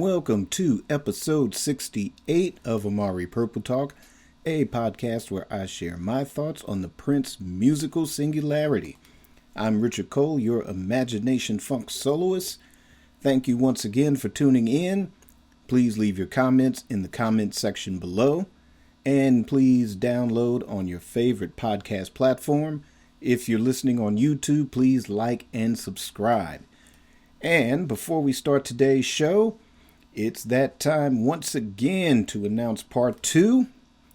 Welcome to episode 68 of Amari Purple Talk, a podcast where I share my thoughts on the Prince musical singularity. I'm Richard Cole, your imagination funk soloist. Thank you once again for tuning in. Please leave your comments in the comment section below. And please download on your favorite podcast platform. If you're listening on YouTube, please like and subscribe. And before we start today's show, it's that time once again to announce part 2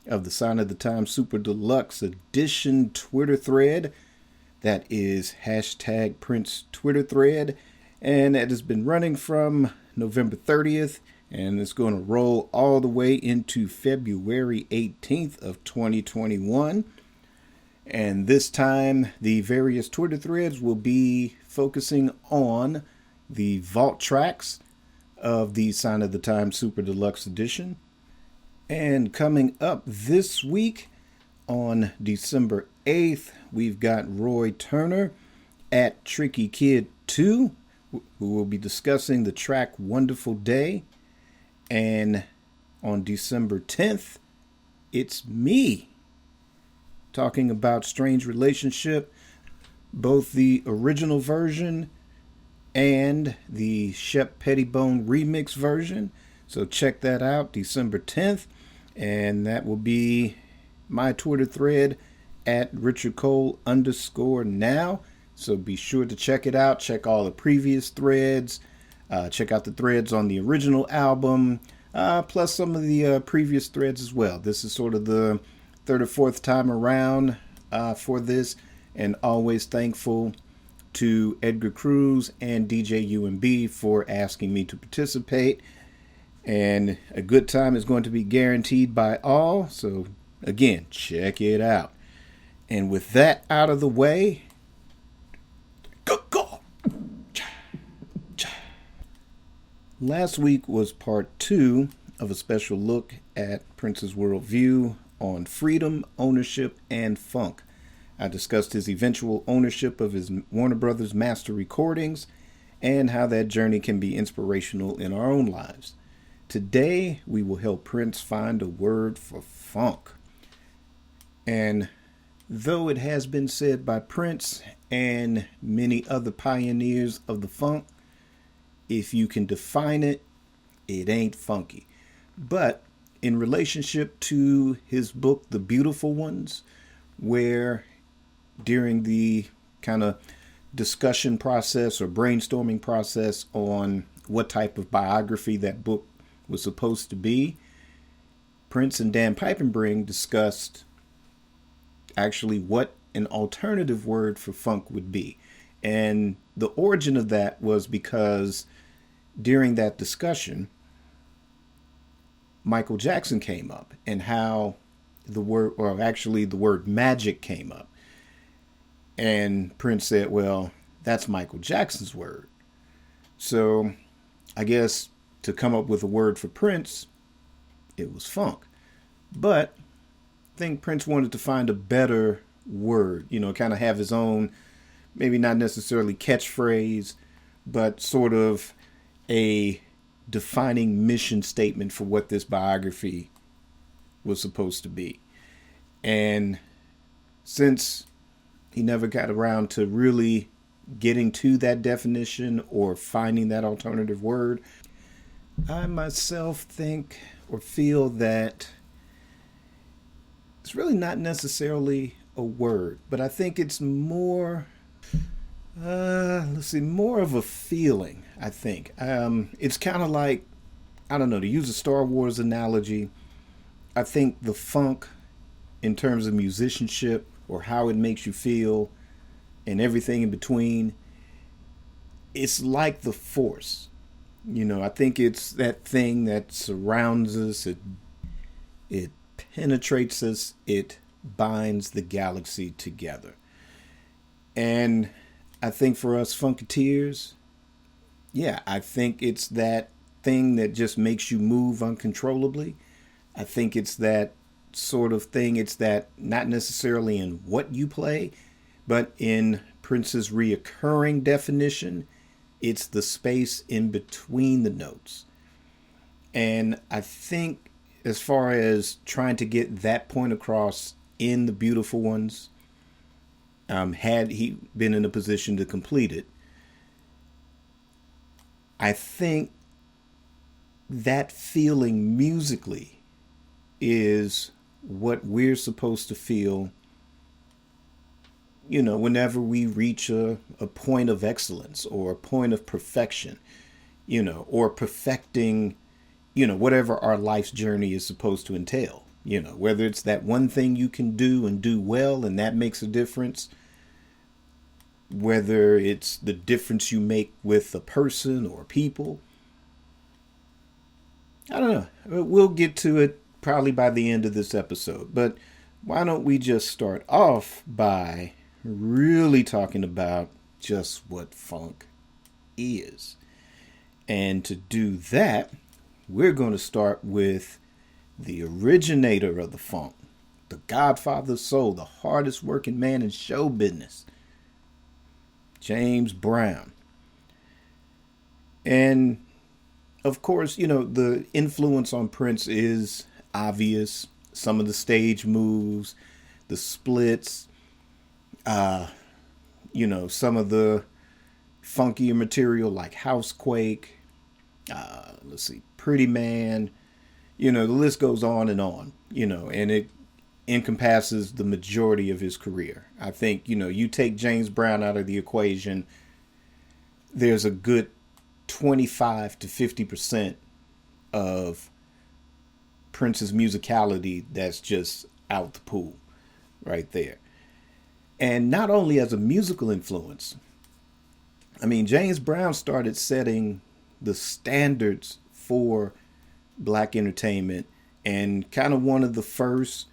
of the Sign of the Times Super Deluxe Edition Twitter thread. That is hashtag Prince Twitter thread. And that has been running from November 30th. And it's going to roll all the way into February 18th of 2021. And this time, the various Twitter threads will be focusing on the vault tracks of the Sign of the Times Super Deluxe Edition. And coming up this week on December 8th, we've got Roy Turner at Tricky Kid 2, who will be discussing the track Wonderful Day. And on December 10th, it's me talking about Strange Relationship, both the original version and the Shep Pettibone remix version. So check that out, December 10th. And that will be my Twitter thread at RichardCole_now. So be sure to check it out. Check all the previous threads. Check out the threads on the original album, plus some of the previous threads as well. This is sort of the third or fourth time around for this, and always thankful to Edgar Cruz and DJ UMB for asking me to participate. And a good time is going to be guaranteed by all. So again, check it out. And with that out of the way, go. Last week was part 2 of a special look at Prince's worldview on freedom, ownership, and funk. I discussed his eventual ownership of his Warner Brothers master recordings and how that journey can be inspirational in our own lives. Today, we will help Prince find a word for funk. And though it has been said by Prince and many other pioneers of the funk, if you can define it, it ain't funky. But in relationship to his book, The Beautiful Ones, where during the kind of discussion process or brainstorming process on what type of biography that book was supposed to be, Prince and Dan Piepenbring discussed actually what an alternative word for funk would be. And the origin of that was because during that discussion, Michael Jackson came up, and how the word magic came up. And Prince said, well, that's Michael Jackson's word. So I guess to come up with a word for Prince, it was funk. But I think Prince wanted to find a better word, kind of have his own, maybe not necessarily catchphrase, but sort of a defining mission statement for what this biography was supposed to be. And since he never got around to really getting to that definition or finding that alternative word, I myself think or feel that it's really not necessarily a word, but I think it's more more of a feeling, I think. It's kind of like, I don't know, to use a Star Wars analogy, I think the funk in terms of musicianship or how it makes you feel and everything in between, it's like the Force. I think it's that thing that surrounds us, it penetrates us, it binds the galaxy together. And I think for us Funketeers, I think it's that thing that just makes you move uncontrollably. I think it's that sort of thing. It's that not necessarily in what you play, but in Prince's reoccurring definition, it's the space in between the notes. And I think as far as trying to get that point across in The Beautiful Ones, had he been in a position to complete it, I think that feeling musically is what we're supposed to feel, whenever we reach a point of excellence or a point of perfection, or perfecting, whatever our life's journey is supposed to entail. Whether it's that one thing you can do and do well and that makes a difference, whether it's the difference you make with a person or people. I don't know. We'll get to it probably by the end of this episode, but why don't we just start off by really talking about just what funk is? And to do that, we're going to start with the originator of the funk, the godfather of soul, the hardest working man in show business, James Brown. And of course, the influence on Prince is obvious. Some of the stage moves, the splits, some of the funkier material like Housequake, let's see, Pretty Man, the list goes on, and it encompasses the majority of his career. I think, you take James Brown out of the equation, there's a good 25 to 50% of Prince's musicality that's just out the pool right there. And not only as a musical influence, I mean, James Brown started setting the standards for black entertainment, and kind of one of the first,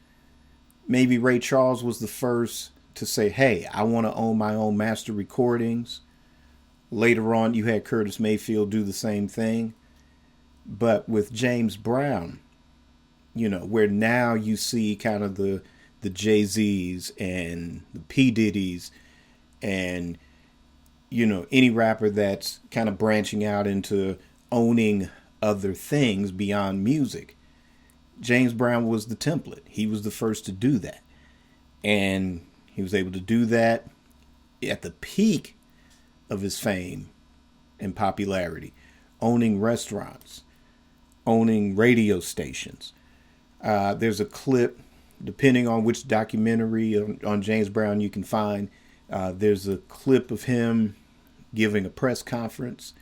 maybe Ray Charles was the first to say, hey, I want to own my own master recordings. Later on, you had Curtis Mayfield do the same thing. But with James Brown, where now you see kind of the Jay-Z's and the P. Diddy's and, any rapper that's kind of branching out into owning other things beyond music. James Brown was the template. He was the first to do that. And he was able to do that at the peak of his fame and popularity, owning restaurants, owning radio stations. There's a clip, depending on which documentary on James Brown you can find, there's a clip of him giving a press conference,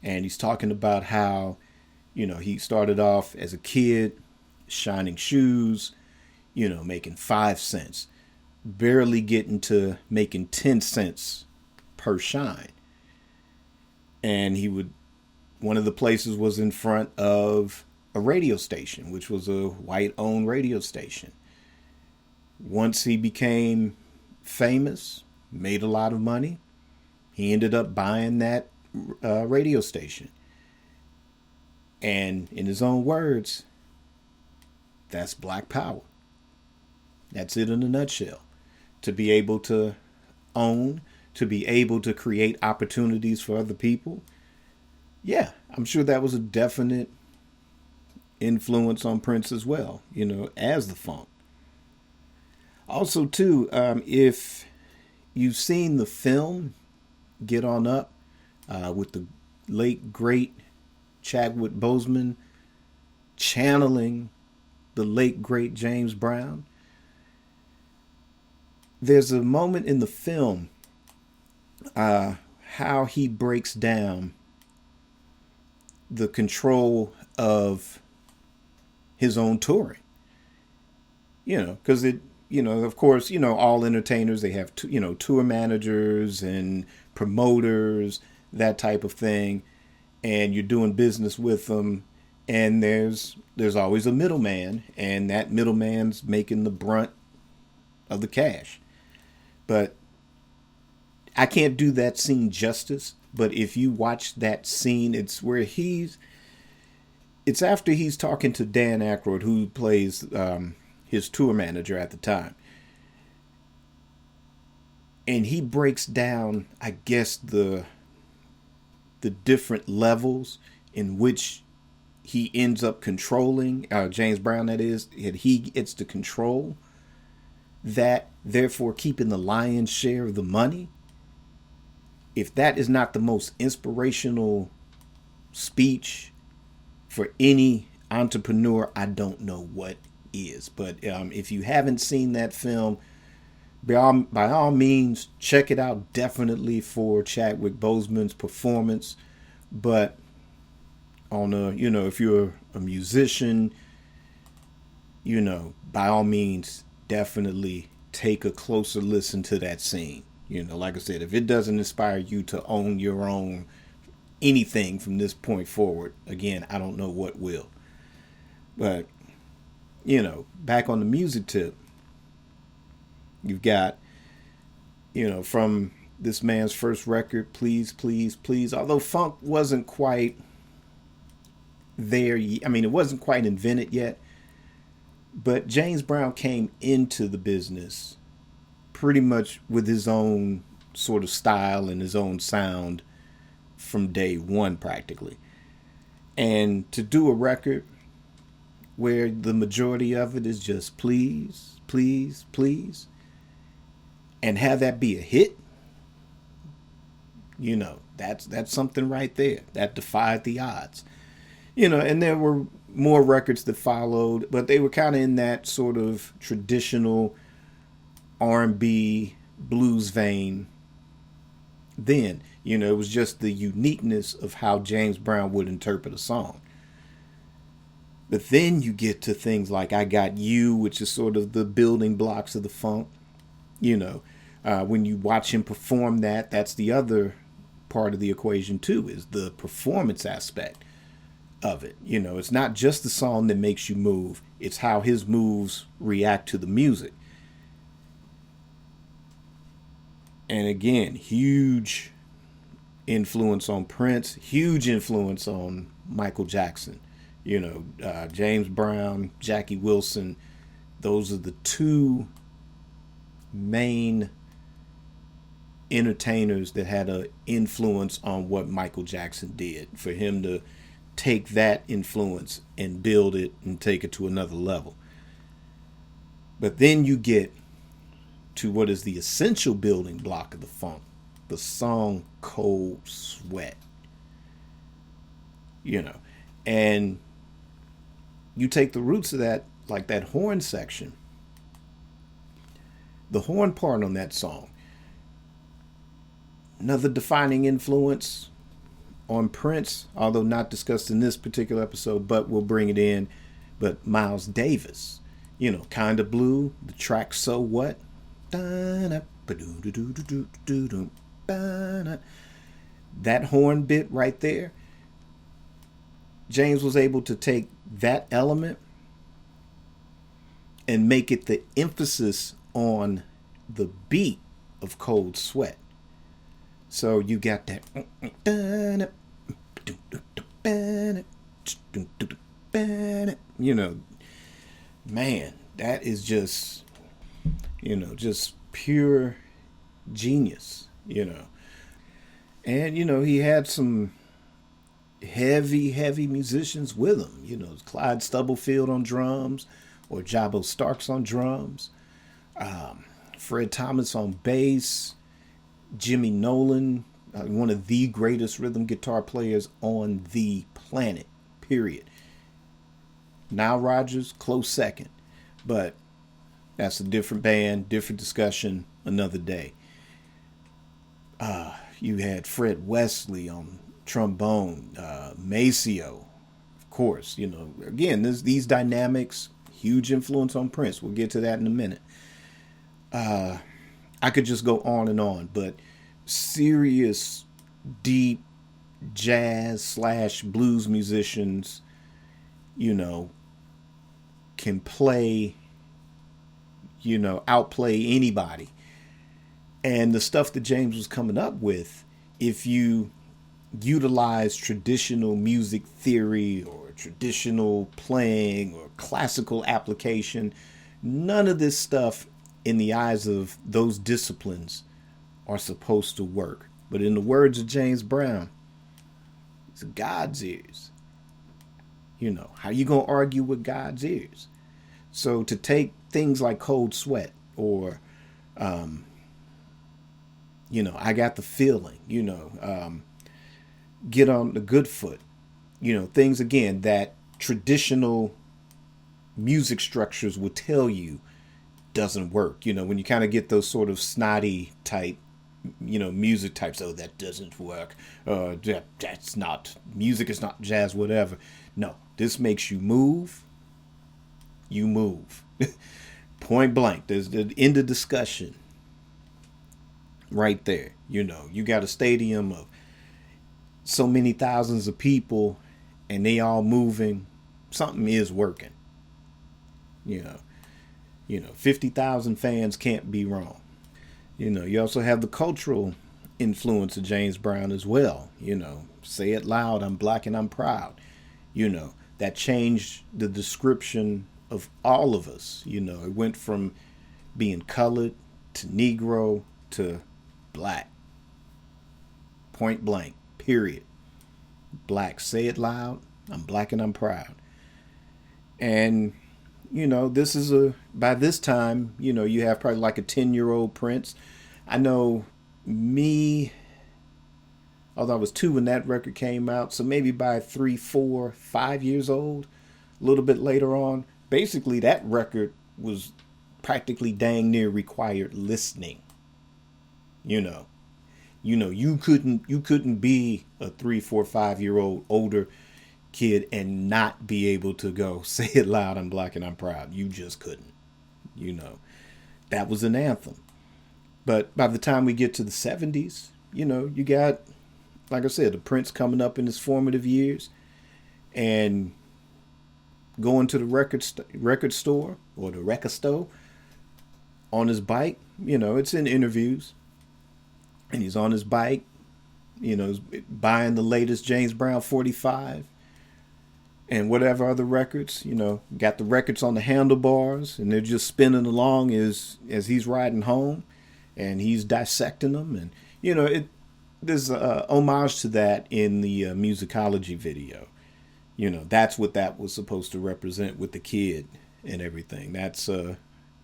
and he's talking about how, he started off as a kid, shining shoes, making 5 cents, barely getting to making 10 cents per shine. And one of the places was in front of a radio station, which was a white-owned radio station. Once he became famous, made a lot of money, he ended up buying that radio station. And in his own words, that's black power. That's it in a nutshell. To be able to own, to be able to create opportunities for other people. Yeah, I'm sure that was a definite influence on Prince as well, as the funk. Also, too, if you've seen the film Get On Up with the late, great Chadwick Boseman channeling the late, great James Brown, there's a moment in the film how he breaks down the control of his own touring. Because of course, all entertainers, they have, tour managers and promoters, that type of thing. And you're doing business with them. And there's always a middleman, and that middleman's making the brunt of the cash. But I can't do that scene justice. But if you watch that scene, it's after he's talking to Dan Aykroyd, who plays his tour manager at the time. And he breaks down, I guess, the different levels in which he ends up controlling, James Brown that is, and he gets to control that, therefore keeping the lion's share of the money. If that is not the most inspirational speech for any entrepreneur, I don't know what is. But if you haven't seen that film, by all means, check it out. Definitely for Chadwick Boseman's performance. But on a, if you're a musician, by all means, definitely take a closer listen to that scene. Like I said, if it doesn't inspire you to own your own anything from this point forward, again, I don't know what will. But, back on the music tip, you've got, from this man's first record, Please, Please, Please, although funk wasn't quite there. I mean, it wasn't quite invented yet. But James Brown came into the business pretty much with his own sort of style and his own sound from day one, practically. And to do a record where the majority of it is just please, please, please, and have that be a hit, that's something right there. That defied the odds. And there were more records that followed, but they were kind of in that sort of traditional R&B blues vein then. It was just the uniqueness of how James Brown would interpret a song. But then you get to things like I Got You, which is sort of the building blocks of the funk. When you watch him perform that's the other part of the equation too, is the performance aspect of it. It's not just the song that makes you move, it's how his moves react to the music. And again, huge influence on Prince, huge influence on Michael Jackson. James Brown, Jackie Wilson, those are the two main entertainers that had an influence on what Michael Jackson did, for him to take that influence and build it and take it to another level. But then you get to what is the essential building block of the funk, the song Cold Sweat. And you take the roots of that, like that horn section, the horn part on that song, another defining influence on Prince, although not discussed in this particular episode, but we'll bring it in. But Miles Davis, Kinda Blue, the track So What? That horn bit right there, James was able to take that element and make it the emphasis on the beat of Cold Sweat. So you got that, man, that is just, just pure genius, And, he had some heavy musicians with him, Clyde Stubblefield on drums, or Jabo Starks on drums, Fred Thomas on bass, Jimmy Nolan, one of the greatest rhythm guitar players on the planet, period. Nile Rodgers, close second. But that's a different band, different discussion, another day. You had Fred Wesley on trombone, Maceo, of course. Again, these dynamics, huge influence on Prince. We'll get to that in a minute. I could just go on and on, but serious, deep jazz / blues musicians, can play, outplay anybody. And the stuff that James was coming up with, if you utilize traditional music theory or traditional playing or classical application, none of this stuff in the eyes of those disciplines are supposed to work. But in the words of James Brown, it's God's ears. How you going to argue with God's ears? So to take things like Cold Sweat or, I Got the Feeling, Get on the Good Foot, things again that traditional music structures would tell you doesn't work. When you kind of get those sort of snotty type, music types, oh, that doesn't work. That's not, music is not jazz, whatever. No, this makes you move. You move. Point blank. There's the end of discussion right there. You got a stadium of so many thousands of people and they all moving. Something is working. 50,000 fans can't be wrong. You also have the cultural influence of James Brown as well. Say it loud, I'm black and I'm proud. That changed the description of all of us. It went from being colored to Negro to black. Point blank, period. Black, say it loud, I'm black and I'm proud. And this is by this time, you have probably like a 10-year-old Prince. I know me, although I was 2 when that record came out, so maybe by 3, 4, 5 years old, a little bit later on, basically that record was practically dang near required listening. You couldn't be a 3, 4, 5-year-old older kid and not be able to go say it loud, I'm black and I'm proud. You just couldn't. That was an anthem. But by the time we get to the 70s, you got, like I said, the Prince coming up in his formative years and going to the record store or the record store on his bike. It's in interviews. And he's on his bike, buying the latest James Brown 45 and whatever other records, got the records on the handlebars and they're just spinning along as he's riding home and he's dissecting them. And, there's a homage to that in the musicology video. That's what that was supposed to represent with the kid and everything. That's, an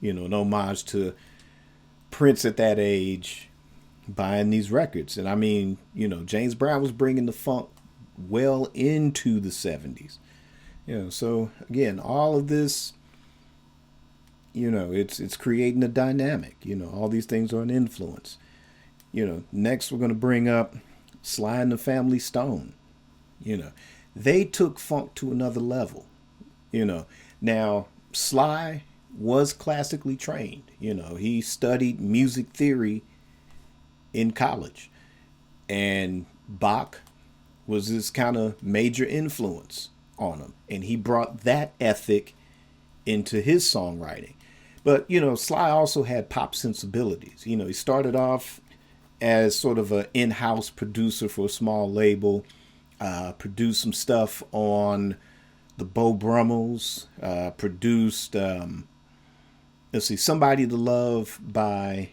homage to Prince at that age buying these records. And I mean, James Brown was bringing the funk well into the 70s. So again, all of this, it's creating a dynamic. All these things are an influence. Next we're going to bring up Sly and the Family Stone. They took funk to another level. Now Sly was classically trained. He studied music theory in college, and Bach was this kind of major influence on him, and he brought that ethic into his songwriting. But Sly also had pop sensibilities. He started off as sort of an in-house producer for a small label, produced some stuff on the Beau Brummels, produced Somebody to Love by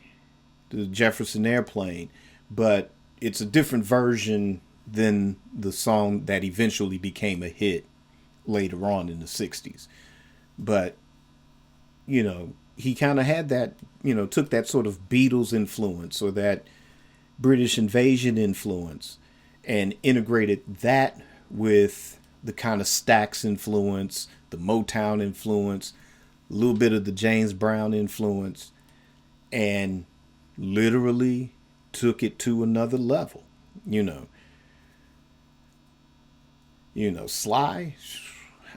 the Jefferson Airplane, but it's a different version than the song that eventually became a hit later on in the 60s. But, he kind of had that, took that sort of Beatles influence or that British invasion influence and integrated that with the kind of Stax influence, the Motown influence, a little bit of the James Brown influence, and literally took it to another level. Sly,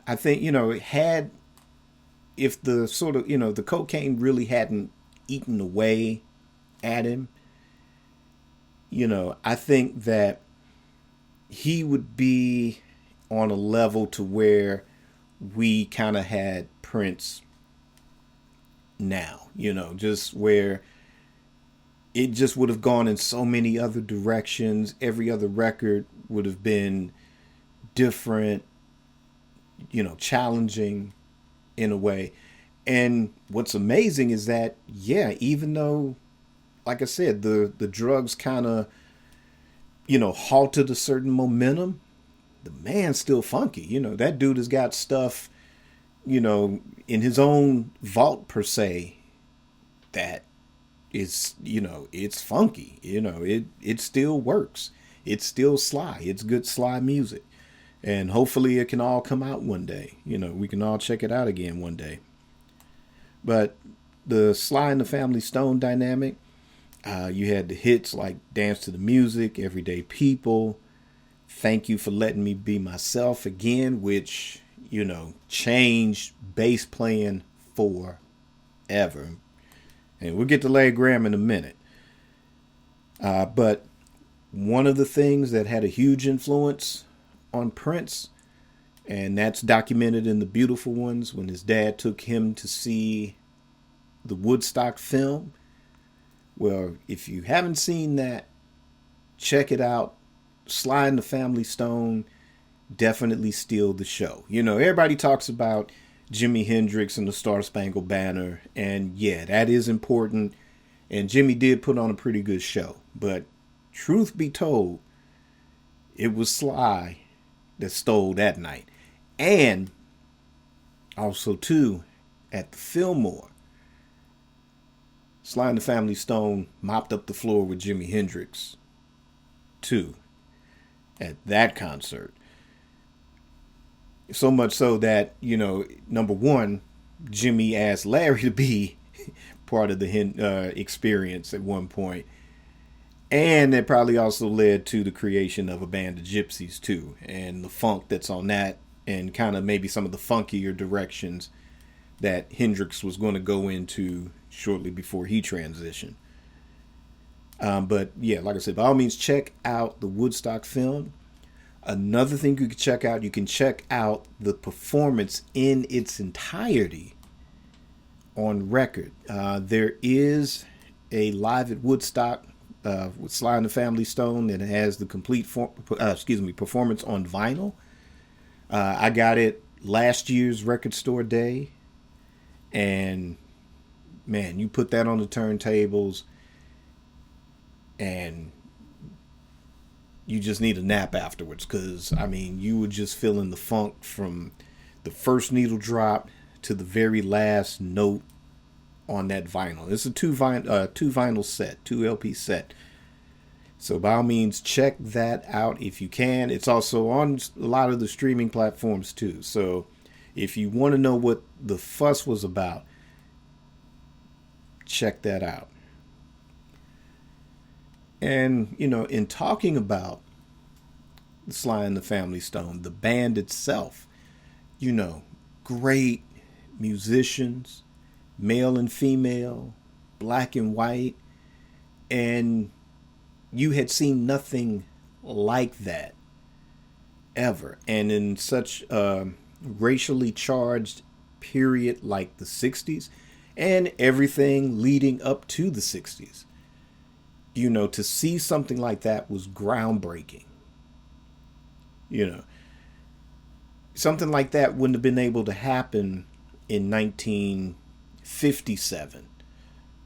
I think, had, if the sort of, the cocaine really hadn't eaten away at him, I think that he would be on a level to where we kind of had Prince now, just where it just would have gone in so many other directions. Every other record would have been different, challenging in a way. And what's amazing is that, even though, like I said, the drugs kind of, halted a certain momentum, the man's still funky. That dude has got stuff, in his own vault per se, that is, it's funky. It still works. It's still sly. It's good sly music. And hopefully it can all come out one day. We can all check it out again one day. But the Sly and the Family Stone dynamic, you had the hits like Dance to the Music, Everyday People, Thank You for Letting Me Be Myself Again, which, changed bass playing forever. And we'll get to Larry Graham in a minute. But one of the things that had a huge influence on Prince, and that's documented in The Beautiful Ones, when his dad took him to see the Woodstock film. Well, if you haven't seen that, check it out. Sly and the Family Stone definitely steal the show. Everybody talks about Jimi Hendrix and the Star Spangled Banner, and yeah, that is important, and Jimmy did put on a pretty good show. But truth be told, it was Sly that stole that night. And also, too, at the Fillmore, Sly and the Family Stone mopped up the floor with Jimi Hendrix, too, at that concert. So much so that, number one, Jimmy asked Larry to be part of the experience at one point. And it probably also led to the creation of a band of gypsies, too. And the funk that's on that, and kind of maybe some of the funkier directions that Hendrix was going to go into shortly before he transitioned. But yeah, like I said, by all means, check out the Woodstock film. Another thing you can check out the performance in its entirety on record. There is a Live at Woodstock with Sly and the Family Stone that has the complete performance on vinyl. I got it last year's Record Store Day, and man, you put that on the turntables, and you just need a nap afterwards, because you were just feeling the funk from the first needle drop to the very last note on that vinyl. It's a two vinyl set, 2 LP set. So by all means, check that out if you can. It's also on a lot of the streaming platforms too. So if you want to know what the fuss was about, check that out. And, in talking about Sly and the Family Stone, the band itself, great musicians, male and female, black and white, and you had seen nothing like that ever. And in such a racially charged period like the 60s, and everything leading up to the 60s, to see something like that was groundbreaking. Something like that wouldn't have been able to happen in 1957,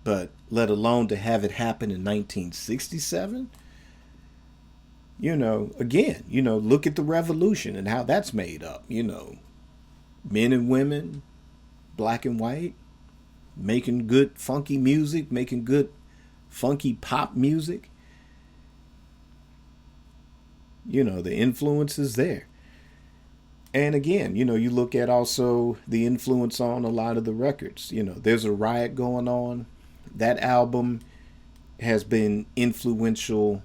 but let alone to have it happen in 1967. Again, look at the revolution and how that's made up. Men and women, black and white, making good funky music, making good funky pop music. The influence is there. And again, you look at also the influence on a lot of the records. There's a Riot going on. That album has been influential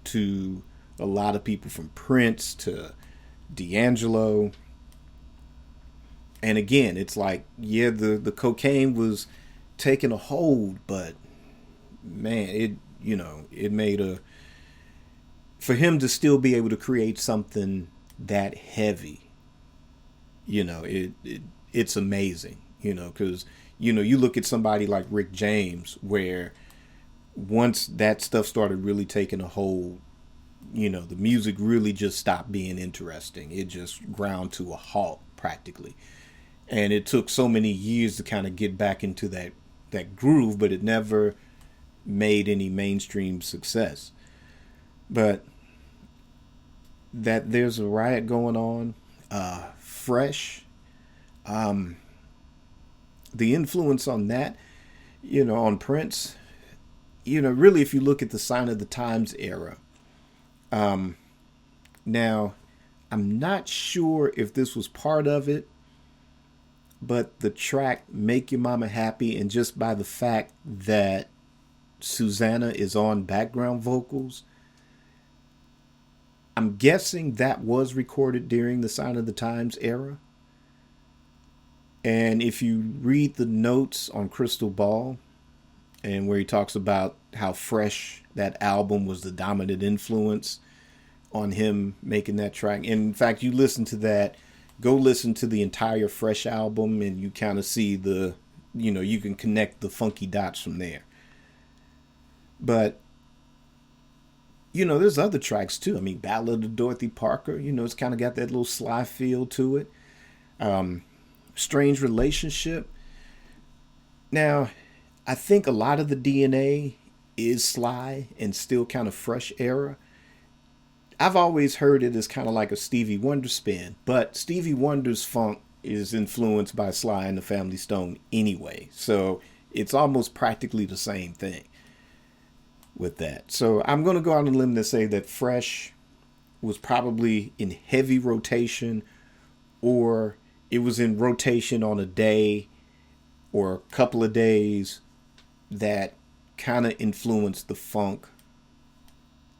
to a lot of people, from Prince to D'Angelo. And again, it's like, yeah, the cocaine was taking a hold, but man, it made for him to still be able to create something that heavy, it's amazing, because, you look at somebody like Rick James, where once that stuff started really taking a hold, the music really just stopped being interesting. It just ground to a halt practically. And it took so many years to kind of get back into that groove, but it never made any mainstream success. But that there's a riot going on. Fresh, the influence on that, on Prince, really, if you look at the Sign of the Times era, now, I'm not sure if this was part of it, but the track Make Your Mama Happy, and just by the fact that Susanna is on background vocals, I'm guessing that was recorded during the Sign of the Times era. And if you read the notes on Crystal Ball, and where he talks about how Fresh, that album, was the dominant influence on him making that track. And in fact, you listen to that, go listen to the entire Fresh album, and you kind of see you can connect the funky dots from there. But, there's other tracks too. I mean, Ballad of Dorothy Parker, it's kind of got that little sly feel to it. Strange Relationship. Now, I think a lot of the DNA is Sly and still kind of Fresh era. I've always heard it as kind of like a Stevie Wonder spin, but Stevie Wonder's funk is influenced by Sly and the Family Stone anyway. So it's almost practically the same thing with that. So I'm going to go out on a limb to say that Fresh was probably in heavy rotation, or it was in rotation on a day or a couple of days that kind of influenced the funk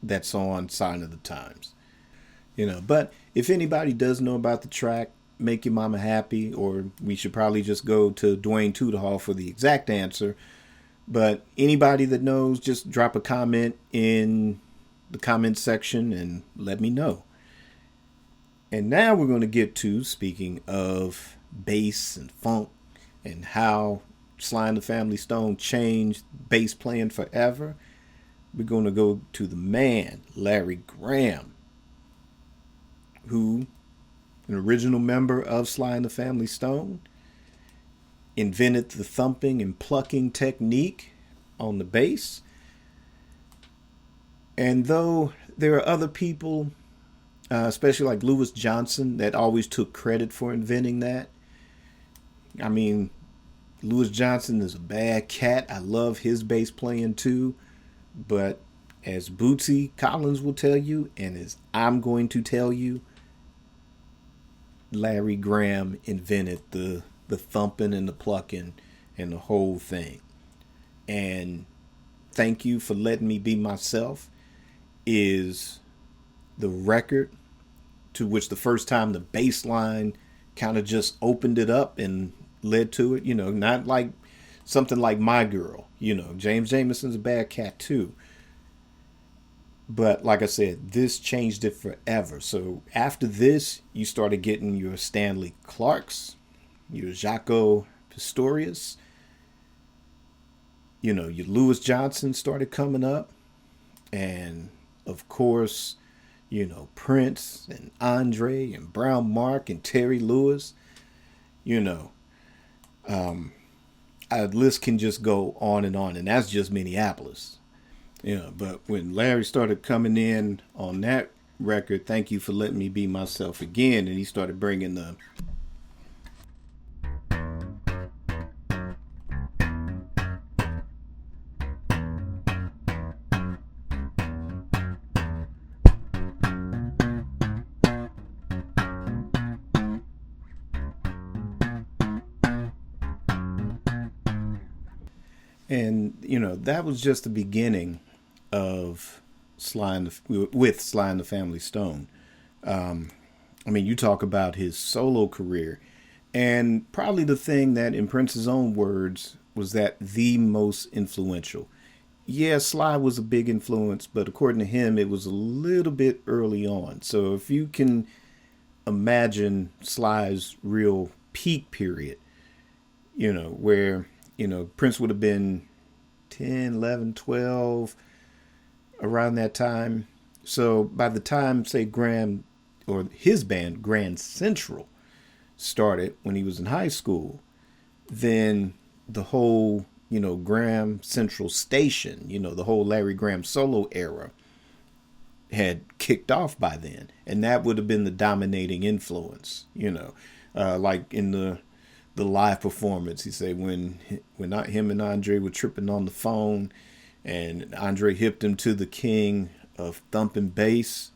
that's on Sign of the Times. But if anybody does know about the track Make Your Mama Happy, or we should probably just go to Dwayne Tudahall for the exact answer. But anybody that knows, just drop a comment in the comment section and let me know. And now we're going to get to, speaking of bass and funk and how Sly and the Family Stone changed bass playing forever, we're going to go to the man, Larry Graham, who, an original member of Sly and the Family Stone, invented the thumping and plucking technique on the bass. And though there are other people, especially like Louis Johnson, that always took credit for inventing that. I mean, Louis Johnson is a bad cat. I love his bass playing too. But as Bootsy Collins will tell you, and as I'm going to tell you, Larry Graham invented the thumping and the plucking and the whole thing. And Thank You for Letting Me Be Myself is the record to which the first time the bass line kind of just opened it up and led to it. Not like something like My Girl. James Jameson's a bad cat too. But like I said, this changed it forever. So after this, you started getting your Stanley Clarks, your Jaco Pastorius, your Louis Johnson started coming up. And of course, Prince and Andre and Brown Mark and Terry Lewis. A list can just go on, and that's just Minneapolis. But when Larry started coming in on that record, Thank You for Letting Me Be Myself Again, and he started bringing the and that was just the beginning of with Sly and the Family Stone. You talk about his solo career, and probably the thing that, in Prince's own words, was that the most influential. Yeah, Sly was a big influence, but according to him, it was a little bit early on. So if you can imagine Sly's real peak period, where, Prince would have been 10, 11, 12, around that time. So by the time, say, Graham or his band, Grand Central, started when he was in high school, then the whole, Graham Central Station, the whole Larry Graham solo era had kicked off by then, and that would have been the dominating influence. Like in the live performance, he said when not him and Andre were tripping on the phone, and Andre hipped him to the king of thumping bass.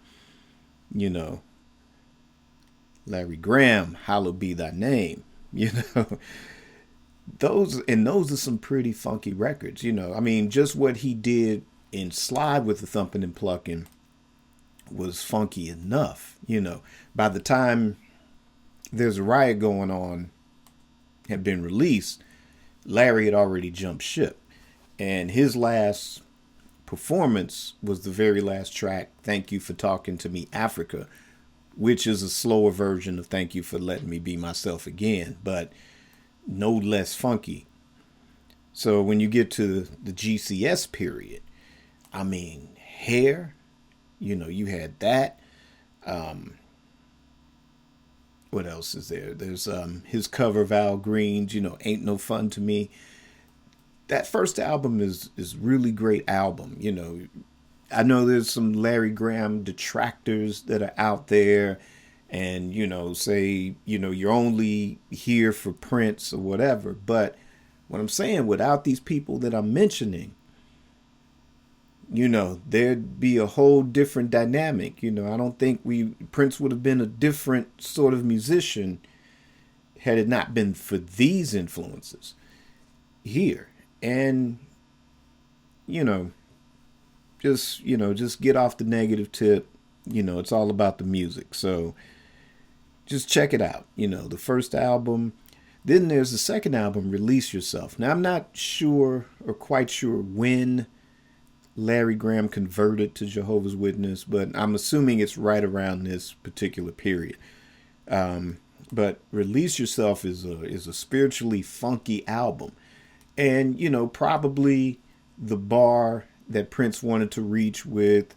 Larry Graham, hallowed be thy name. You know, those are some pretty funky records. I mean, just what he did in Slide with the thumping and plucking was funky enough. By the time There's a Riot Going On had been released, Larry had already jumped ship, and his last performance was the very last track, Thank You for Talking to Me, Africa, which is a slower version of Thank You for Letting Me Be Myself Again, but no less funky. So when you get to the GCS period, I mean, Hair, you had that. What else is there? There's his cover of Al Green's, Ain't No Fun to Me. That first album is really great album. I know there's some Larry Graham detractors that are out there and, say, you're only here for Prince or whatever. But what I'm saying, without these people that I'm mentioning, there'd be a whole different dynamic. I don't think Prince would have been a different sort of musician had it not been for these influences here. And, just get off the negative tip. It's all about the music. So just check it out. The first album. Then there's the second album, Release Yourself. Now, I'm not sure or quite sure when Larry Graham converted to Jehovah's Witness, but I'm assuming it's right around this particular period. But Release Yourself is a spiritually funky album. And, probably the bar that Prince wanted to reach with,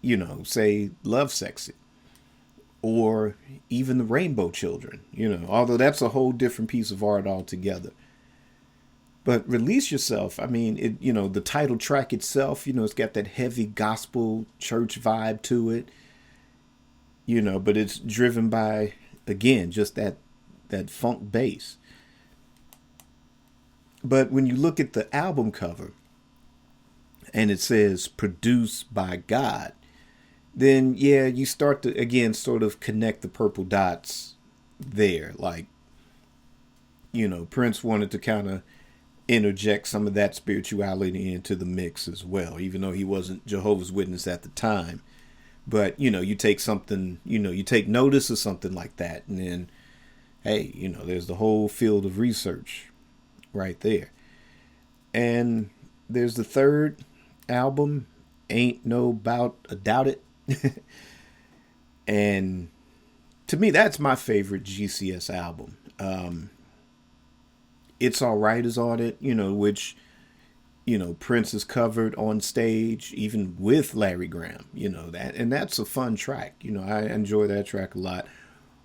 say, Lovesexy. Or even the Rainbow Children, although that's a whole different piece of art altogether. But Release Yourself, I mean, the title track itself, it's got that heavy gospel church vibe to it, but it's driven by, again, just that funk bass. But when you look at the album cover and it says produced by God, then yeah, you start to, again, sort of connect the purple dots there. Like, Prince wanted to kind of interject some of that spirituality into the mix as well, even though he wasn't Jehovah's Witness at the time. But, you take something, you take notice of something like that, and then, hey, there's the whole field of research right there. And there's the third album, Ain't No Doubt It. And to me, that's my favorite GCS album. It's Alright is on it, which, Prince is covered on stage, even with Larry Graham, and that's a fun track. I enjoy that track a lot.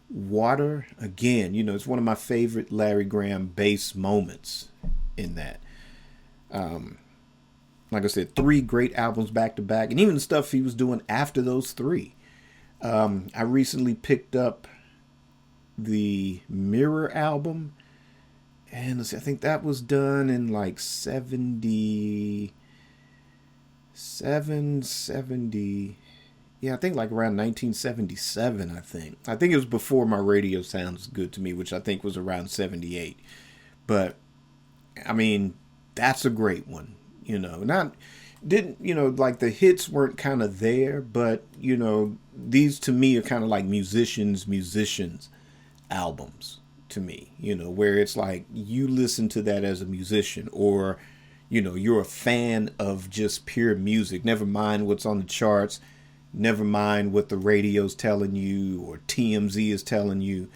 Water, again, it's one of my favorite Larry Graham bass moments in that. Like I said, 3 great albums back to back, and even the stuff he was doing after those 3. I recently picked up the Mirror album, and let's see, I think that was done in like 70, yeah, I think like around 1977, I think. I think it was before My Radio Sounds Good to Me, which I think was around 78. But, I mean, that's a great one. Like the hits weren't kind of there, but, these to me are kind of like musicians albums to me, where it's like you listen to that as a musician, or, you're a fan of just pure music. Never mind what's on the charts. Never mind what the radio's telling you or TMZ is telling you.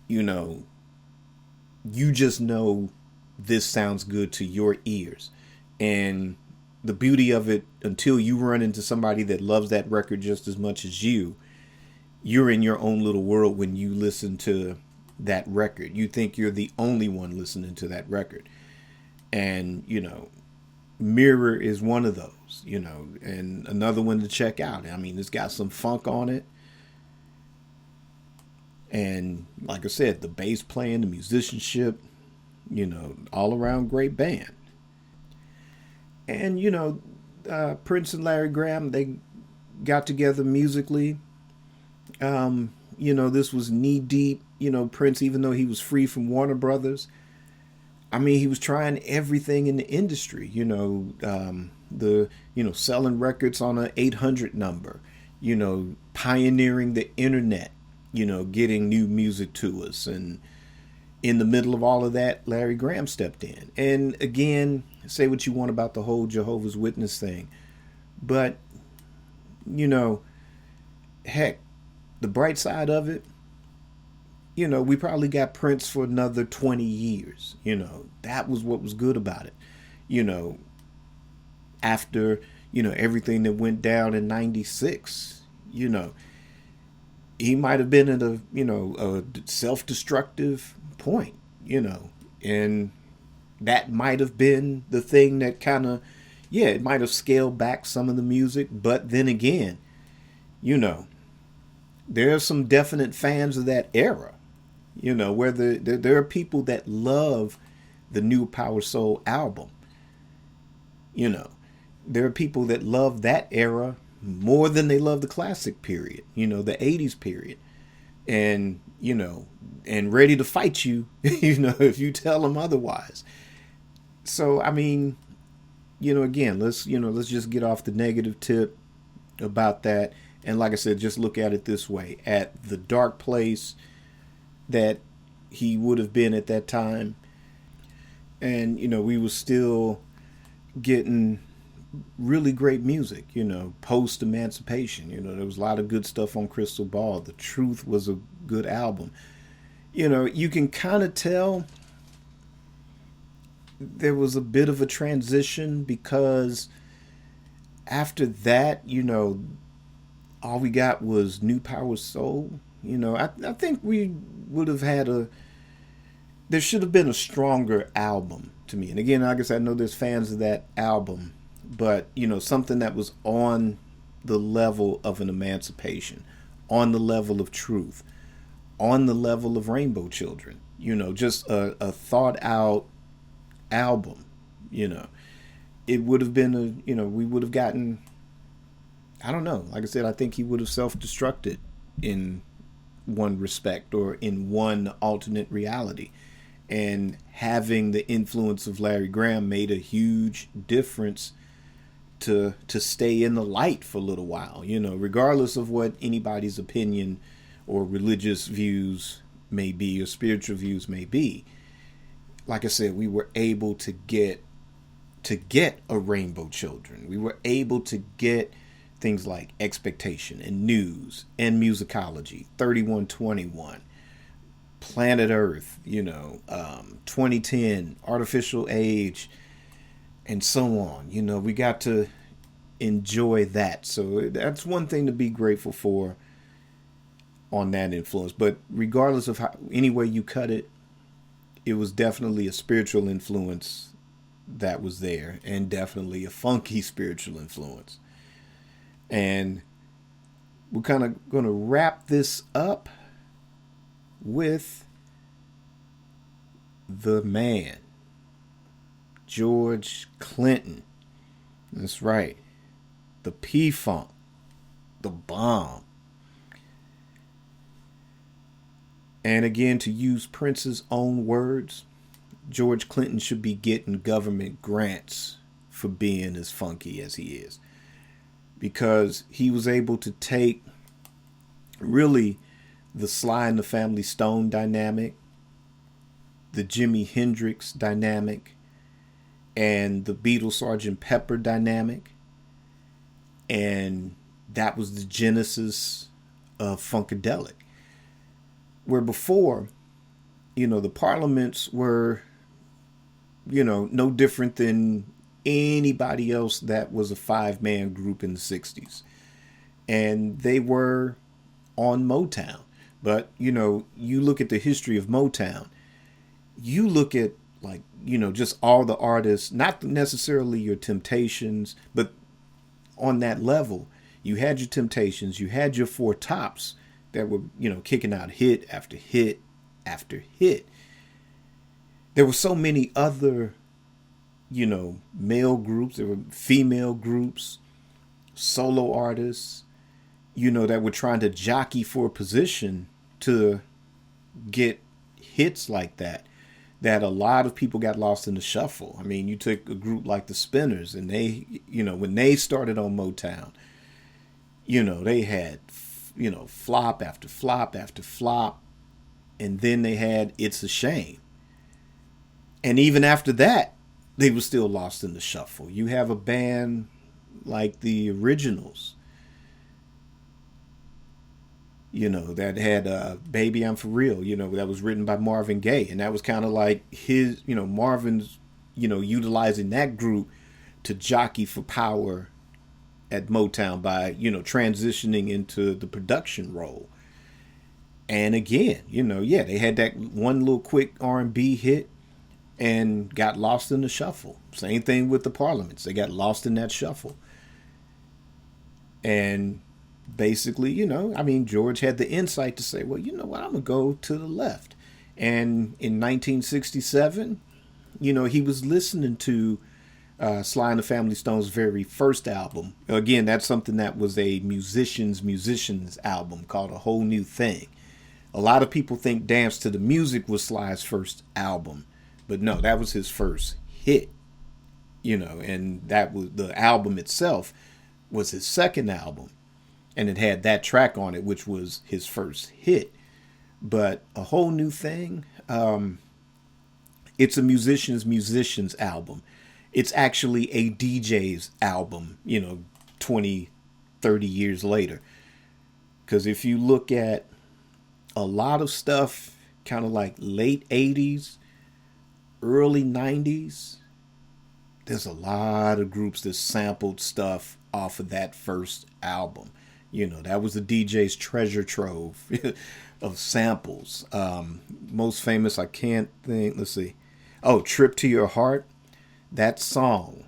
You just know this sounds good to your ears. And the beauty of it, until you run into somebody that loves that record just as much as you're in your own little world when you listen to that record. You think you're the only one listening to that record. And, Mirror is one of those, and another one to check out. I mean, it's got some funk on it. And like I said, the bass playing, the musicianship, all around great band. And, Prince and Larry Graham, they got together musically. This was knee deep. Prince, even though he was free from Warner Brothers, I mean, he was trying everything in the industry, selling records on an 800 number, pioneering the internet, getting new music to us. And in the middle of all of that, Larry Graham stepped in. And again, say what you want about the whole Jehovah's Witness thing, but, heck, the bright side of it, we probably got Prince for another 20 years. That was what was good about it. After, everything that went down in 96, he might have been at a self-destructive point, and that might have been the thing that kind of, it might have scaled back some of the music. But then again, there are some definite fans of that era, where there are people that love the new Power Soul album. There are people that love that era more than they love the classic period, the 80s period. And, and ready to fight you, if you tell them otherwise. So, I mean, again, let's just get off the negative tip about that. And like I said, just look at it this way: at the dark place that he would have been at that time, and we were still getting really great music, post emancipation. There was a lot of good stuff on Crystal Ball. The Truth was a good album. You can kind of tell there was a bit of a transition, because after that, all we got was New Power Soul. I think we would have had there should have been a stronger album to me. And again, like I said, I know there's fans of that album, but, something that was on the level of an Emancipation, on the level of Truth, on the level of Rainbow Children, just a thought out album. It would have been we would have gotten, I don't know, like I said, I think he would have self-destructed in one respect, or in one alternate reality. And having the influence of Larry Graham made a huge difference to stay in the light for a little while, regardless of what anybody's opinion or religious views may be, or spiritual views may be. Like I said, we were able to get a Rainbow Children. We were able to get things like Expectation and News and Musicology, 3121, Planet Earth, 2010, Artificial Age, and so on. We got to enjoy that. So that's one thing to be grateful for on that influence. But regardless of any way you cut it, it was definitely a spiritual influence that was there, and definitely a funky spiritual influence. And we're kind of going to wrap this up with the man, George Clinton. That's right. The P-Funk. The bomb. And again, to use Prince's own words, George Clinton should be getting government grants for being as funky as he is. Because he was able to take really the Sly and the Family Stone dynamic, the Jimi Hendrix dynamic, and the Beatles Sgt. Pepper dynamic. And that was the genesis of Funkadelic. Where before, the parliaments were, no different than anybody else that was a 5-man group in the 60s. And they were on Motown. But, you look at the history of Motown, you look at like, just all the artists, not necessarily your Temptations, but on that level, you had your Temptations, you had your Four Tops that were, kicking out hit after hit after hit. There were so many other, male groups, there were female groups, solo artists, that were trying to jockey for a position to get hits like that a lot of people got lost in the shuffle. I mean, you took a group like the Spinners, and they, when they started on Motown, they had, flop after flop after flop. And then they had It's a Shame. And even after that, they were still lost in the shuffle. You have a band like the Originals, that had Baby I'm For Real, that was written by Marvin Gaye. And that was kind of like his, Marvin's, utilizing that group to jockey for power at Motown by, transitioning into the production role. And again, they had that one little quick R&B hit and got lost in the shuffle. Same thing with the Parliaments. They got lost in that shuffle. And basically, George had the insight to say, well, you know what, I'm going to go to the left. And in 1967, he was listening to Sly and the Family Stone's very first album. Again, that's something that was a musicians album called A Whole New Thing. A lot of people think Dance to the Music was Sly's first album, but no, that was his first hit, and that was the album itself was his second album, and it had that track on it, which was his first hit. But A Whole New Thing, it's a musicians album. It's actually a DJ's album, 20, 30 years later. Because if you look at a lot of stuff kind of like late 80s, early 90s, there's a lot of groups that sampled stuff off of that first album. That was the DJ's treasure trove of samples. Most famous, I can't think, let's see. Oh, Trip to Your Heart. That song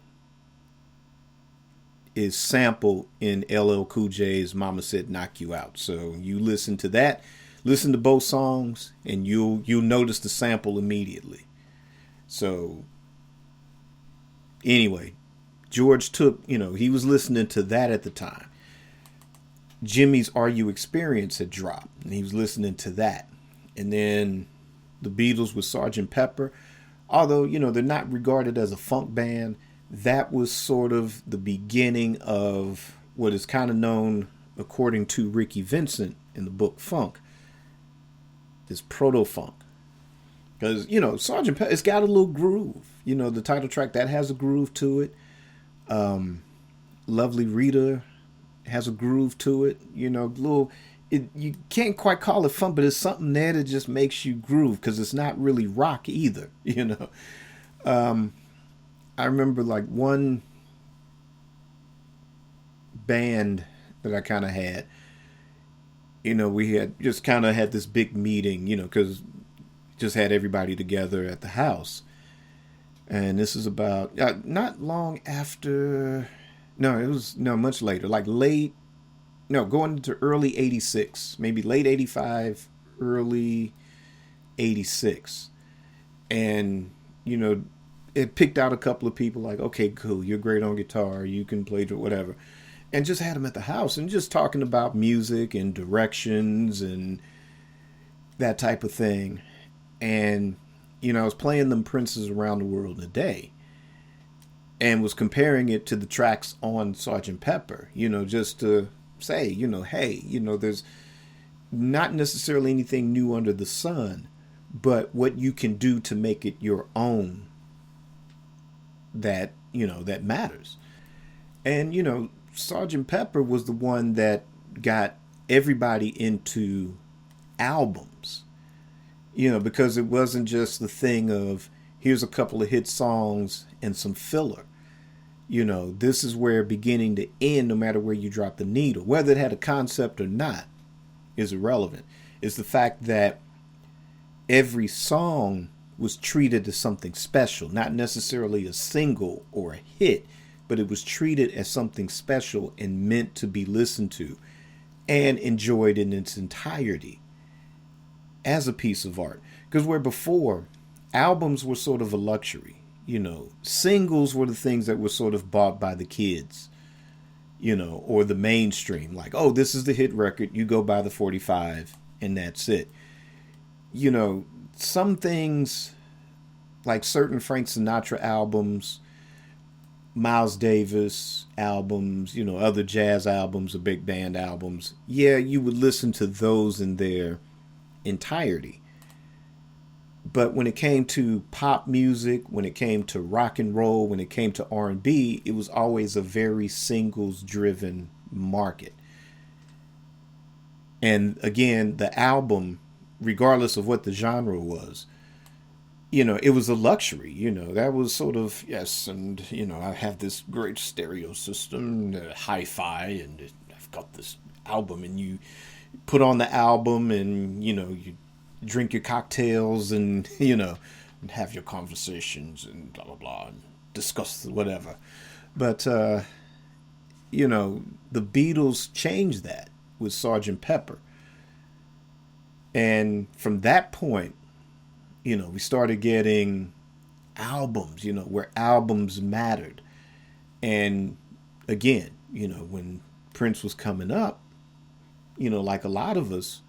is sampled in LL Cool J's Mama Said Knock You Out. So you listen to that, listen to both songs, and you'll notice the sample immediately. So anyway, George took, he was listening to that at the time. Jimmy's Are You Experience had dropped, and he was listening to that. And then the Beatles with Sgt. Pepper. Although, they're not regarded as a funk band, that was sort of the beginning of what is kind of known, according to Ricky Vincent in the book Funk, is proto-funk. Because, Sgt. Pepper, it's got a little groove. The title track, that has a groove to it. Lovely Rita has a groove to it. You can't quite call it funk, but it's something there that just makes you groove, because it's not really rock either, I remember like one band that I kind of had, we had just kind of had this big meeting, because just had everybody together at the house. And this is about, not long after, much later, like going into early 86, maybe late 85, early 86. And, it picked out a couple of people like, okay, cool, you're great on guitar, you can play whatever. And just had them at the house and just talking about music and directions and that type of thing. And, I was playing them Princes Around the World in a Day and was comparing it to the tracks on Sgt. Pepper, just to say, hey, there's not necessarily anything new under the sun, but what you can do to make it your own that matters. And, Sgt. Pepper was the one that got everybody into albums, because it wasn't just the thing of here's a couple of hit songs and some filler. This is where beginning to end, no matter where you drop the needle, whether it had a concept or not, is irrelevant. It's the fact that every song was treated as something special, not necessarily a single or a hit, but it was treated as something special and meant to be listened to and enjoyed in its entirety as a piece of art. Because where before, albums were sort of a luxury, singles were the things that were sort of bought by the kids, or the mainstream. Like, oh, this is the hit record, you go buy the 45, and that's it. Some things, like certain Frank Sinatra albums, Miles Davis albums, other jazz albums or big band albums, yeah, you would listen to those in their entirety. But when it came to pop music, when it came to rock and roll, when it came to R&B, it was always a very singles driven market. And again, the album, regardless of what the genre was, it was a luxury, that was sort of, yes, and, I have this great stereo system, hi-fi, and I've got this album, and you put on the album, and, you drink your cocktails, and, and have your conversations, and blah, blah, blah, and discuss whatever. But, the Beatles changed that with Sgt. Pepper. And from that point, we started getting albums, where albums mattered. And again, when Prince was coming up, like a lot of us,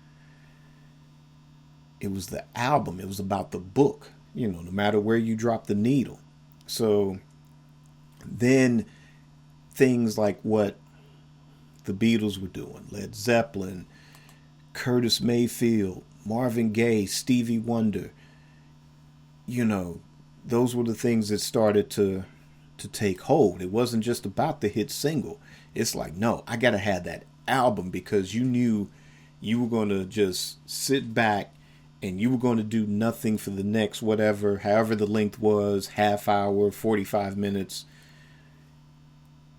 it was the album. It was about the book, no matter where you drop the needle. So then things like what the Beatles were doing, Led Zeppelin, Curtis Mayfield, Marvin Gaye, Stevie Wonder, those were the things that started to take hold. It wasn't just about the hit single. It's like, no, I got to have that album, because you knew you were going to just sit back and you were going to do nothing for the next whatever, however the length was, half hour, 45 minutes.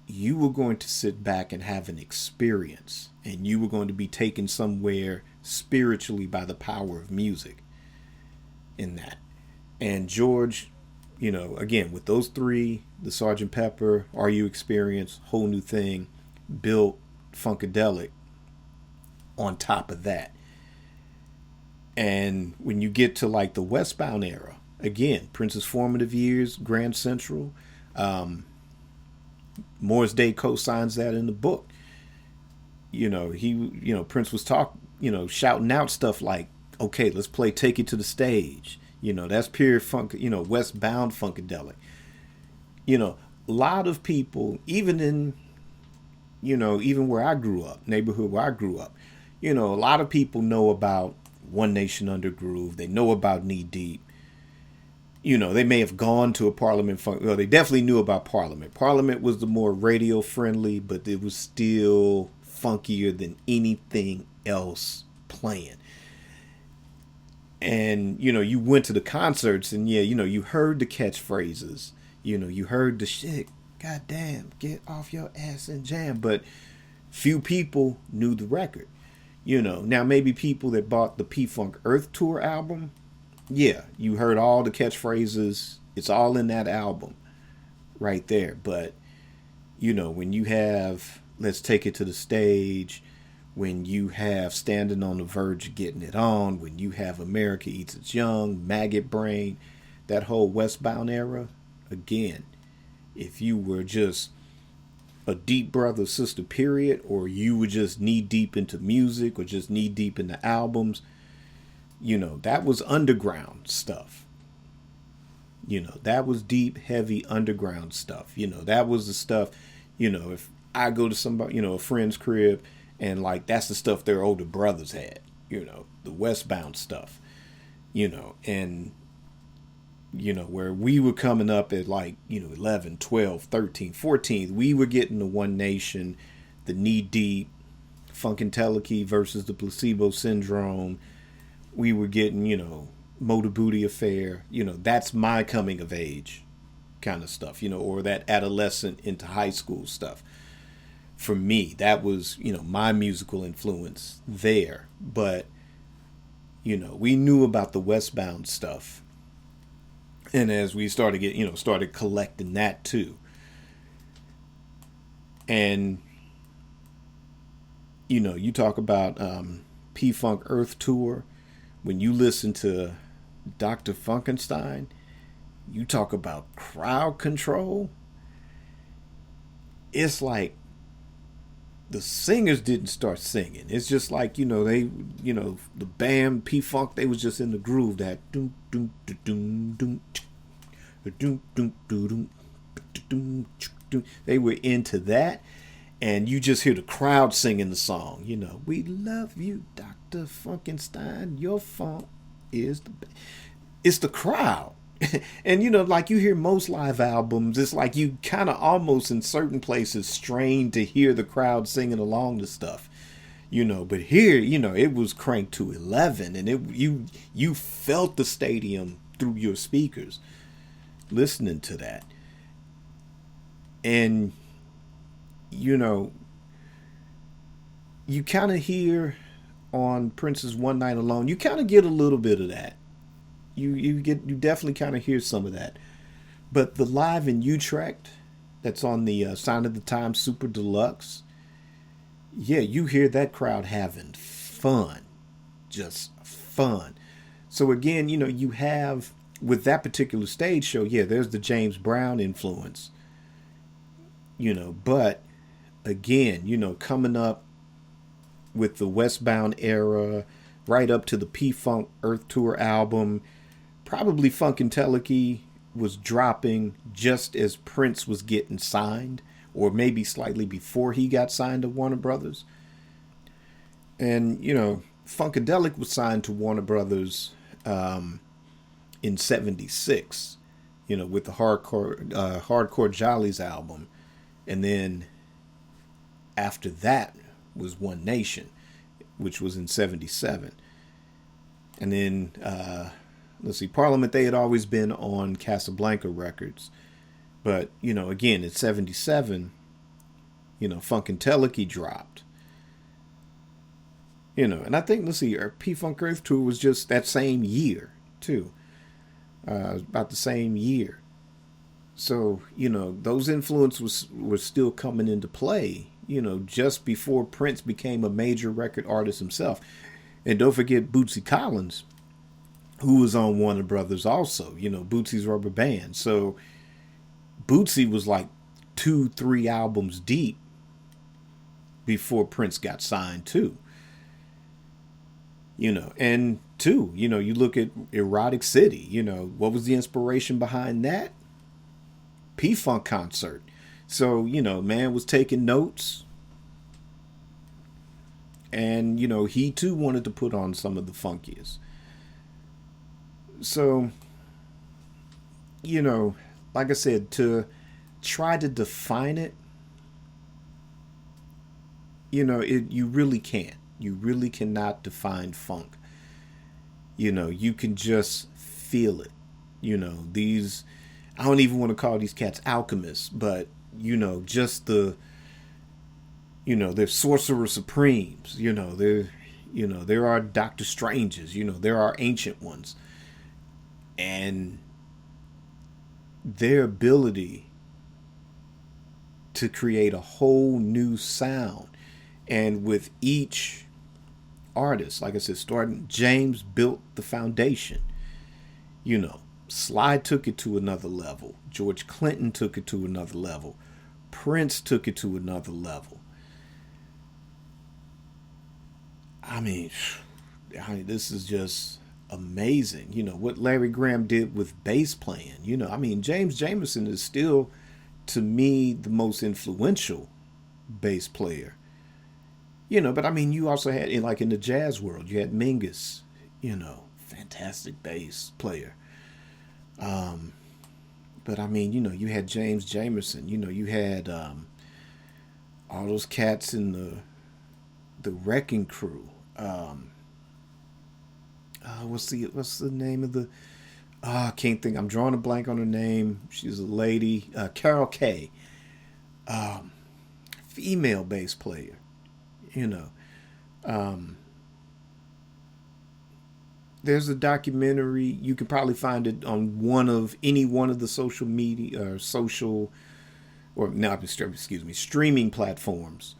You were going to sit back and have an experience, and you were going to be taken somewhere spiritually by the power of music in that. And George, again, with those three, the Sgt. Pepper, Are You Experience, Whole New Thing, built Funkadelic on top of that. And when you get to like the Westbound era, again, Prince's formative years, Grand Central, Morris Day co-signs that in the book. Prince was shouting out stuff like, okay, let's play Take It to the Stage. That's pure funk, Westbound Funkadelic. A lot of people, even in, even where I grew up, neighborhood where I grew up, a lot of people know about One Nation Under Groove. They know about Knee Deep. They may have gone to a Parliament funk. Well, they definitely knew about Parliament. Parliament was the more radio friendly, but it was still funkier than anything else playing. And, you went to the concerts and, yeah, you heard the catchphrases. You heard the shit, goddamn, get off your ass and jam. But few people knew the record. Now maybe people that bought the P-Funk Earth Tour album, yeah, you heard all the catchphrases. It's all in that album right there. But, when you have Let's Take It to the Stage, when you have Standing on the Verge of Getting It On, when you have America Eats Its Young, Maggot Brain, that whole Westbound era, again, if you were just a deep brother sister period, or you were just knee deep into music or just knee deep into albums, that was underground stuff. That was deep, heavy underground stuff. That was the stuff, if I go to somebody, a friend's crib, and like that's the stuff their older brothers had, the Westbound stuff, and where we were coming up at like, 11, 12, 13, 14, we were getting the One Nation, the Knee Deep, Funkadelic versus the Placebo Syndrome. We were getting, Motor Booty Affair, that's my coming of age kind of stuff, or that adolescent into high school stuff. For me, that was, my musical influence there. But, we knew about the Westbound stuff And as we started collecting that too. And, you talk about P-Funk Earth Tour. When you listen to Dr. Funkenstein, you talk about crowd control. It's like the singers didn't start singing. It's just like, the band P Funk, they was just in the groove, that doom doom doom doom doom doom doom doom doom. They were into that, and you just hear the crowd singing the song. We love you, Dr. Funkenstein. Your funk is it's the crowd. And like you hear most live albums, it's like you kind of almost in certain places strain to hear the crowd singing along to stuff. But here, it was cranked to 11, and you felt the stadium through your speakers listening to that. And you kind of hear on Prince's One Night Alone, you kind of get a little bit of that. You definitely kind of hear some of that. But the live in Utrecht, that's on the Sign of the Times Super Deluxe, yeah, you hear that crowd having fun, just fun. So again, you have with that particular stage show, yeah, there's the James Brown influence, but again, coming up with the Westbound era, right up to the P-Funk Earth Tour album, probably Funkadelic was dropping just as Prince was getting signed, or maybe slightly before he got signed to Warner Brothers. And, Funkadelic was signed to Warner Brothers in '76, with the Hardcore Jollies album. And then after that was One Nation, which was in '77. And then, let's see, Parliament, they had always been on Casablanca Records. But, again, in '77, Funkadelic dropped. And I think, let's see, our P-Funk Earth Tour was just that same year, too. About the same year. So, those influences were still coming into play, just before Prince became a major record artist himself. And don't forget Bootsy Collins, who was on Warner Brothers also, Bootsy's Rubber Band. So Bootsy was like 2-3 albums deep before Prince got signed too. And two, you look at Erotic City, what was the inspiration behind that? P-Funk concert. So, man was taking notes. And, he too wanted to put on some of the funkiest. So, like I said, to try to define it, you really can't. You really cannot define funk. You can just feel it. These, I don't even want to call these cats alchemists, but, just they're sorcerer supremes. There are Doctor Stranges. There are ancient ones. And their ability to create a whole new sound. And with each artist, like I said, starting, James built the foundation. Sly took it to another level. George Clinton took it to another level. Prince took it to another level. I mean, this is just amazing. What Larry Graham did with bass playing. James Jamerson is still, to me, the most influential bass player. But you also had, in the jazz world, you had Mingus, fantastic bass player. But you had James Jamerson, you had all those cats in the Wrecking Crew. What's the name of the? I can't think. I'm drawing a blank on her name. She's a lady, Carol Kay, female bass player. there's a documentary. You can probably find it on any one of the social media or social or not excuse me streaming platforms.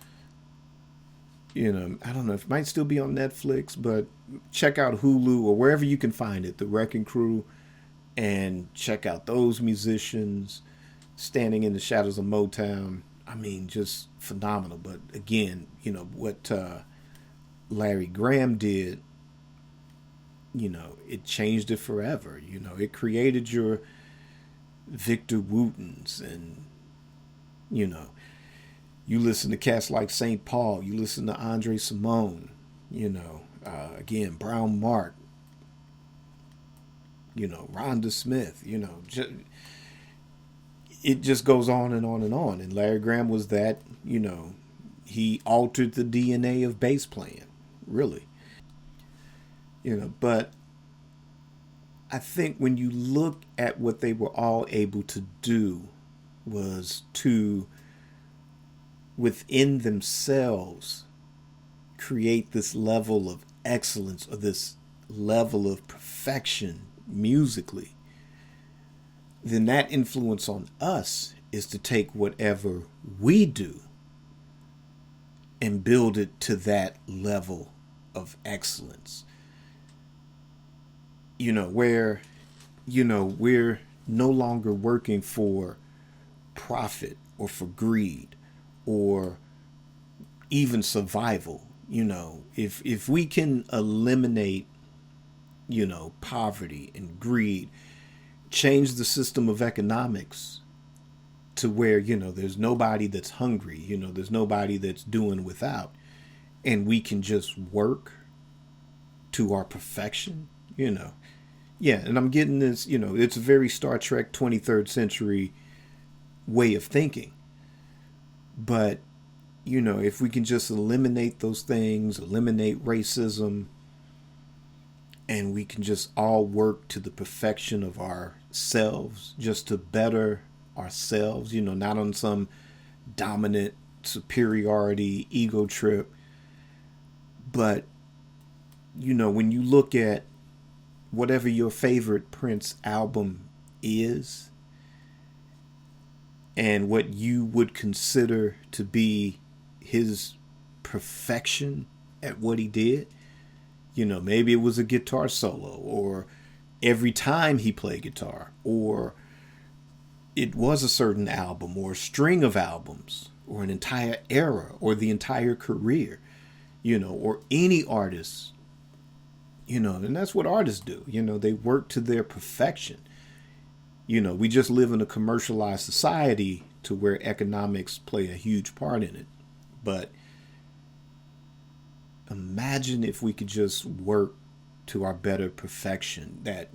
I don't know if it might still be on Netflix, but check out Hulu or wherever you can find it. The Wrecking Crew, and check out those musicians standing in the shadows of Motown. I mean, just phenomenal. But again, what Larry Graham did, it changed it forever. It created your Victor Wootens, and you know, you listen to cats like St. Paul, you listen to Andre Simone, again, Brown Mark, Rhonda Smith, it just goes on and on and on. And Larry Graham was that, he altered the DNA of bass playing, really. But I think when you look at what they were all able to do was to, within themselves, create this level of excellence or this level of perfection musically, then that influence on us is to take whatever we do and build it to that level of excellence. Where, we're no longer working for profit or for greed or even survival. If we can eliminate, poverty and greed, change the system of economics to where, there's nobody that's hungry, there's nobody that's doing without, and we can just work to our perfection, Yeah, and I'm getting this, it's a very Star Trek 23rd century way of thinking. But, if we can just eliminate those things, eliminate racism, and we can just all work to the perfection of ourselves, just to better ourselves, not on some dominant superiority ego trip. But, when you look at whatever your favorite Prince album is and what you would consider to be his perfection at what he did, maybe it was a guitar solo, or every time he played guitar, or it was a certain album or a string of albums or an entire era or the entire career, or any artist, and that's what artists do. They work to their perfection. We just live in a commercialized society to where economics play a huge part in it. But imagine if we could just work to our better perfection, that,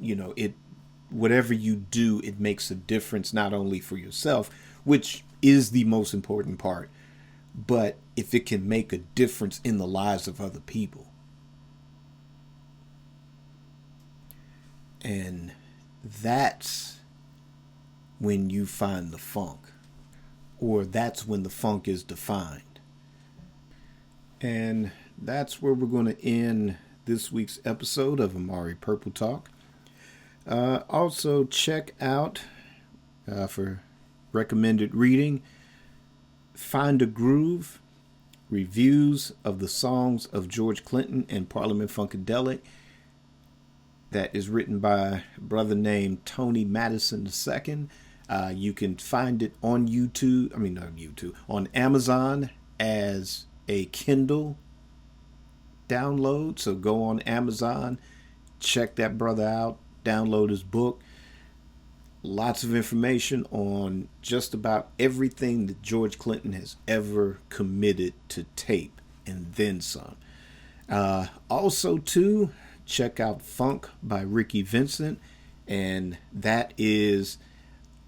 whatever you do, it makes a difference not only for yourself, which is the most important part, but if it can make a difference in the lives of other people. And that's when you find the funk, or that's when the funk is defined. And that's where we're going to end this week's episode of Amari Purple Talk. Also, check out, for recommended reading, Find a Groove, reviews of the songs of George Clinton and Parliament Funkadelic. That is written by a brother named Tony Madison II. You can find it on on Amazon as a Kindle download. So go on Amazon, check that brother out, download his book. Lots of information on just about everything that George Clinton has ever committed to tape, and then some. Also, too, check out Funk by Ricky Vincent, and that is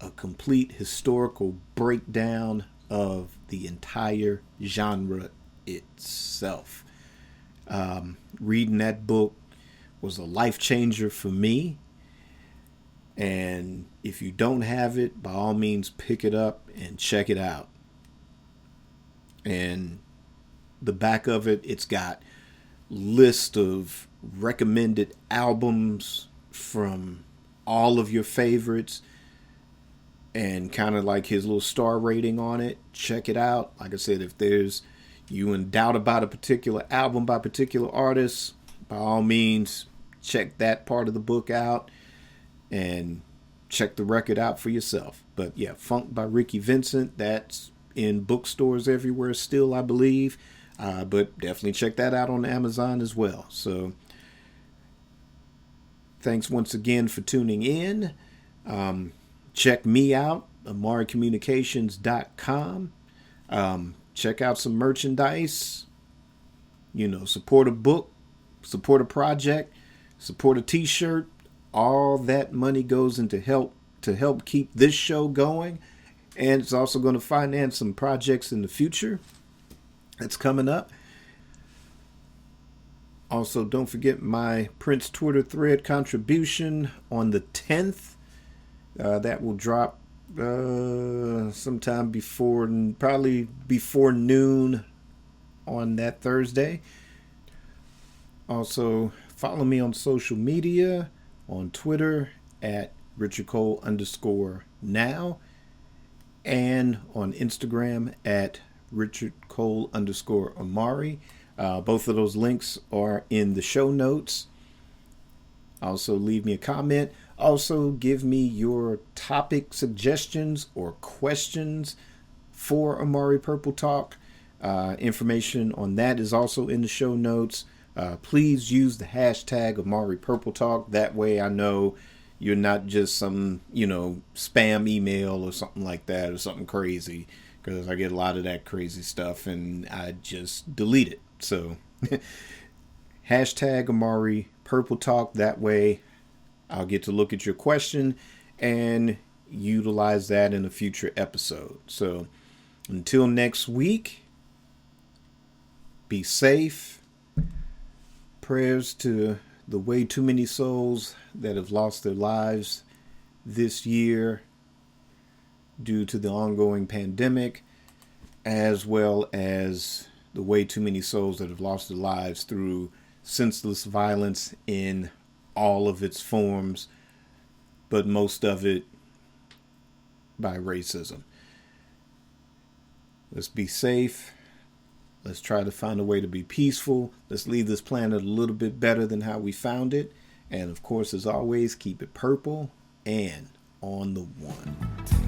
a complete historical breakdown of the entire genre itself. Reading that book was a life changer for me, and if you don't have it, by all means pick it up and check it out. And the back of it, it's got list of recommended albums from all of your favorites and kind of like his little star rating on it. Check it out. Like I said, if there's you in doubt about a particular album by particular artists, by all means, check that part of the book out and check the record out for yourself. But yeah, Funk by Ricky Vincent, that's in bookstores everywhere still, I believe. But definitely check that out on Amazon as well. So thanks once again for tuning in. Check me out, AmariCommunications.com. Check out some merchandise. Support a book, support a project, support a t-shirt. All that money goes into help keep this show going. And it's also going to finance some projects in the future that's coming up. Also, don't forget my Prince Twitter thread contribution on the 10th. That will drop sometime probably before noon on that Thursday. Also, follow me on social media, on Twitter at RichardCole_now, and on Instagram at RichardCole_Amari. Both of those links are in the show notes. Also, leave me a comment. Also, give me your topic suggestions or questions for Amari Purple Talk. Information on that is also in the show notes. Please use the hashtag Amari Purple Talk. That way I know you're not just some, spam email or something like that or something crazy, because I get a lot of that crazy stuff and I just delete it. So hashtag Amari Purple Talk. That way I'll get to look at your question and utilize that in a future episode. So until next week, be safe. Prayers to the way too many souls that have lost their lives this year due to the ongoing pandemic, as well as the way too many souls that have lost their lives through senseless violence in all of its forms, but most of it by racism. Let's be safe. Let's try to find a way to be peaceful. Let's leave this planet a little bit better than how we found it. And of course, as always, keep it purple and on the one.